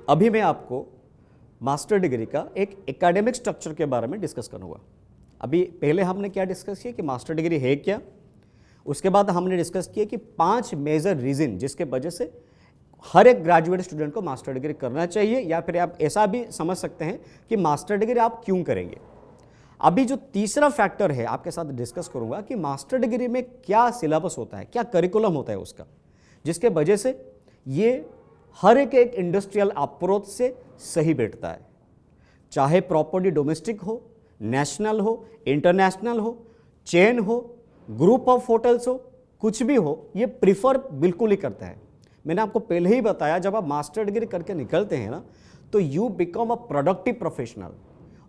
अभी मैं आपको मास्टर डिग्री का एक एकेडमिक स्ट्रक्चर के बारे में डिस्कस करूंगा। अभी पहले हमने क्या डिस्कस किया कि मास्टर डिग्री है क्या, उसके बाद हमने डिस्कस किया कि 5 मेजर रीजन जिसके वजह से हर एक ग्रेजुएट स्टूडेंट को मास्टर डिग्री करना चाहिए, या फिर आप ऐसा भी समझ सकते हैं कि मास्टर डिग्री आप क्यों करेंगे। अभी जो तीसरा फैक्टर है आपके साथ डिस्कस करूंगा कि मास्टर डिग्री में क्या सिलेबस होता है, क्या करिकुलम होता है उसका, जिसके वजह से ये हर एक इंडस्ट्रियल अप्रोच से सही बैठता है। चाहे प्रॉपर्टी डोमेस्टिक हो, नेशनल हो, इंटरनेशनल हो, चेन हो, ग्रुप ऑफ होटल्स हो, कुछ भी हो, ये प्रिफर बिल्कुल ही करता है। मैंने आपको पहले ही बताया, जब आप मास्टर डिग्री करके निकलते हैं ना, तो you become a productive professional,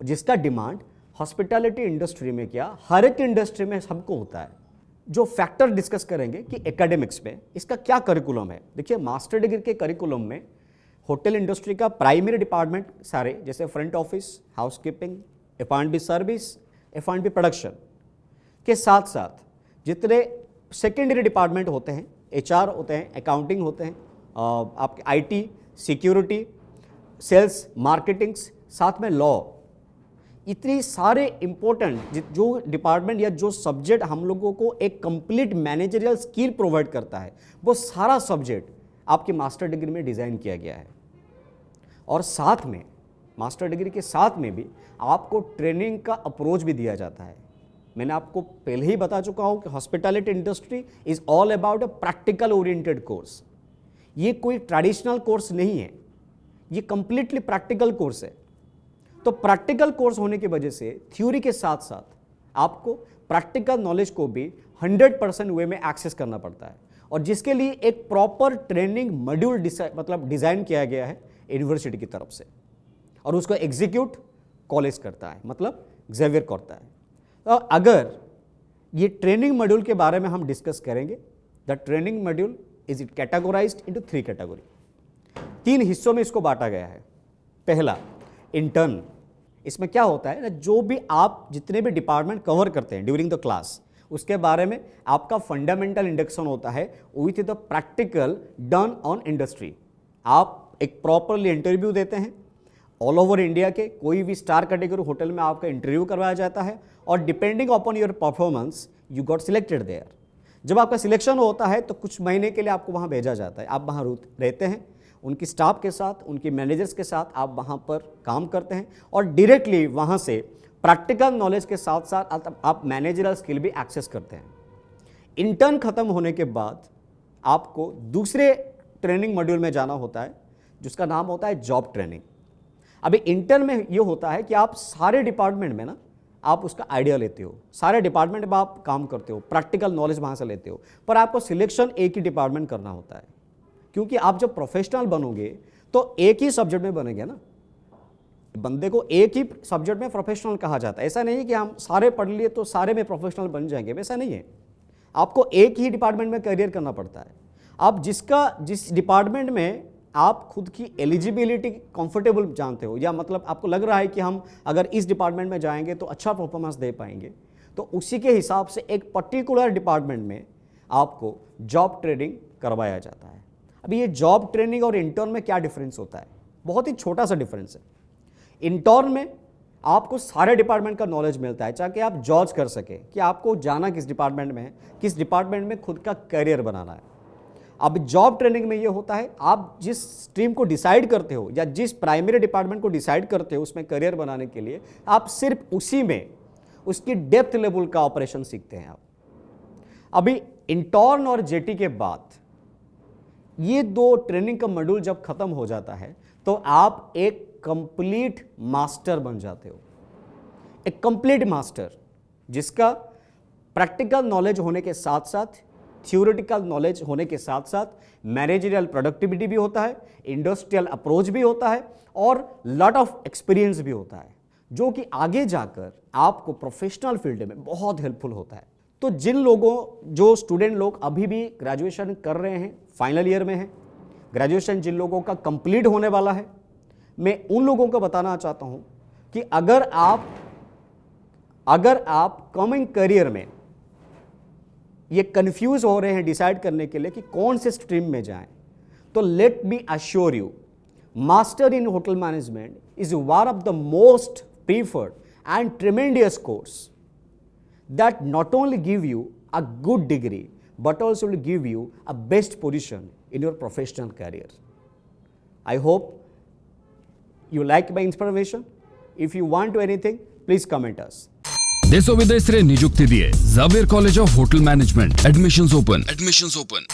जिसका डिमांड हॉस्पिटैलिटी इंडस्ट्री में क्या हर एक इंडस्ट्री में सबको होता है। जो फैक्टर डिस्कस करेंगे कि एकेडमिक्स में इसका क्या करिकुलम है। देखिए, मास्टर डिग्री के करिकुलम में होटल इंडस्ट्री का प्राइमरी डिपार्टमेंट सारे, जैसे front office, housekeeping, F&B service, F&B production के साथ साथ जितने सेकेंडरी डिपार्टमेंट होते हैं, HR होते हैं, अकाउंटिंग होते हैं, आपके IT, सिक्योरिटी, सेल्स, मार्केटिंग्स, साथ में लॉ, इतनी सारे इंपॉर्टेंट जो डिपार्टमेंट या जो सब्जेक्ट हम लोगों को एक कंप्लीट मैनेजरियल स्किल प्रोवाइड करता है, वो सारा सब्जेक्ट आपकी मास्टर डिग्री में डिज़ाइन किया गया है। और साथ में मास्टर डिग्री के साथ में भी आपको ट्रेनिंग का अप्रोच भी दिया जाता है। मैंने आपको पहले ही बता चुका हूं कि hospitality industry is all about a practical oriented course. ये कोई ट्रेडिशनल कोर्स नहीं है, ये कंप्लीटली प्रैक्टिकल कोर्स है। तो प्रैक्टिकल कोर्स होने की वजह से थ्योरी के साथ साथ आपको प्रैक्टिकल नॉलेज को भी 100% वे में एक्सेस करना पड़ता है, और जिसके लिए एक प्रॉपर ट्रेनिंग मॉड्यूल डिज़ाइन किया गया है यूनिवर्सिटी की तरफ से, और उसको एग्जीक्यूट कॉलेज करता है, मतलब जेवियर करता है। तो अगर ये ट्रेनिंग मॉड्यूल के बारे में हम डिस्कस करेंगे, the training module is it categorised into 3 category. 3 हिस्सों में इसको बांटा गया है। पहला, इंटर्न। इसमें क्या होता है ना, जो भी आप जितने भी डिपार्टमेंट कवर करते हैं ड्यूरिंग द क्लास, उसके बारे में आपका फंडामेंटल इंडक्शन होता है with the practical done on industry. आप एक प्रॉपरली इंटरव्यू देते हैं, ऑल ओवर इंडिया के कोई भी स्टार कैटेगरी होटल में आपका इंटरव्यू करवाया जाता है, और depending upon your performance you got selected there. जब आपका सिलेक्शन होता है तो कुछ महीने के लिए आपको वहाँ भेजा जाता है, आप वहाँ रहते हैं, उनकी स्टाफ के साथ, उनकी मैनेजर्स के साथ आप वहाँ पर काम करते हैं, और डायरेक्टली वहाँ से प्रैक्टिकल नॉलेज के साथ साथ आप मैनेजरल स्किल भी एक्सेस करते हैं। इंटर्न खत्म होने के बाद आपको दूसरे ट्रेनिंग मॉड्यूल में जाना होता है, जिसका नाम होता है जॉब ट्रेनिंग। अभी इंटर्न में ये होता है कि आप सारे डिपार्टमेंट में ना आप उसका आइडिया लेते हो, सारे डिपार्टमेंट में आप काम करते हो, प्रैक्टिकल नॉलेज वहाँ से लेते हो, पर आपको सिलेक्शन एक ही डिपार्टमेंट करना होता है, क्योंकि आप जब प्रोफेशनल बनोगे तो एक ही सब्जेक्ट में बनेंगे ना। बंदे को एक ही सब्जेक्ट में प्रोफेशनल कहा जाता है। ऐसा नहीं है कि हम सारे पढ़ लिए तो सारे में प्रोफेशनल बन जाएंगे, वैसा नहीं है। आपको एक ही डिपार्टमेंट में करियर करना पड़ता है। आप जिस डिपार्टमेंट में आप खुद की एलिजिबिलिटी कंफर्टेबल जानते हो, या मतलब आपको लग रहा है कि हम अगर इस डिपार्टमेंट में जाएंगे तो अच्छा परफॉर्मेंस दे पाएंगे, तो उसी के हिसाब से एक पर्टिकुलर डिपार्टमेंट में आपको जॉब ट्रेनिंग करवाया जाता है। अभी ये जॉब ट्रेनिंग और इंटर्न में क्या डिफरेंस होता है? बहुत ही छोटा सा डिफरेंस है। इंटर्न में आपको सारे डिपार्टमेंट का नॉलेज मिलता है, ताकि आप जॉज कर सके कि आपको जाना किस डिपार्टमेंट में है, किस डिपार्टमेंट में खुद का करियर बनाना है। अब जॉब ट्रेनिंग में ये होता है, आप जिस स्ट्रीम को डिसाइड करते हो या जिस प्राइमरी डिपार्टमेंट को डिसाइड करते हो उसमें करियर बनाने के लिए, आप सिर्फ उसी में उसकी डेप्थ लेवल का ऑपरेशन सीखते हैं आप। अभी इंटर्न और जेटी के बाद ये 2 ट्रेनिंग का मॉड्यूल जब खत्म हो जाता है तो आप एक कंप्लीट मास्टर बन जाते हो। एक कंप्लीट मास्टर जिसका प्रैक्टिकल नॉलेज होने के साथ साथ, थ्योरेटिकल नॉलेज होने के साथ साथ मैनेजरियल प्रोडक्टिविटी भी होता है, इंडस्ट्रियल अप्रोच भी होता है, और लॉट ऑफ एक्सपीरियंस भी होता है, जो कि आगे जाकर आपको प्रोफेशनल फील्ड में बहुत हेल्पफुल होता है। तो जो स्टूडेंट लोग अभी भी ग्रेजुएशन कर रहे हैं, फाइनल ईयर में हैं, ग्रेजुएशन जिन लोगों का कंप्लीट होने वाला है, मैं उन लोगों को बताना चाहता हूं कि अगर आप कमिंग करियर में ये कंफ्यूज हो रहे हैं डिसाइड करने के लिए कि कौन से स्ट्रीम में जाएं, तो let me assure you Master in Hotel Management is one of the most preferred and tremendous course that not only give you a good degree but also will give you a best position in your professional career. I hope you like my inspiration. If you want to anything, please comment us. দেশ ও বিদেশে নিযুক্তি দিয়ে Javier college of hotel management admissions open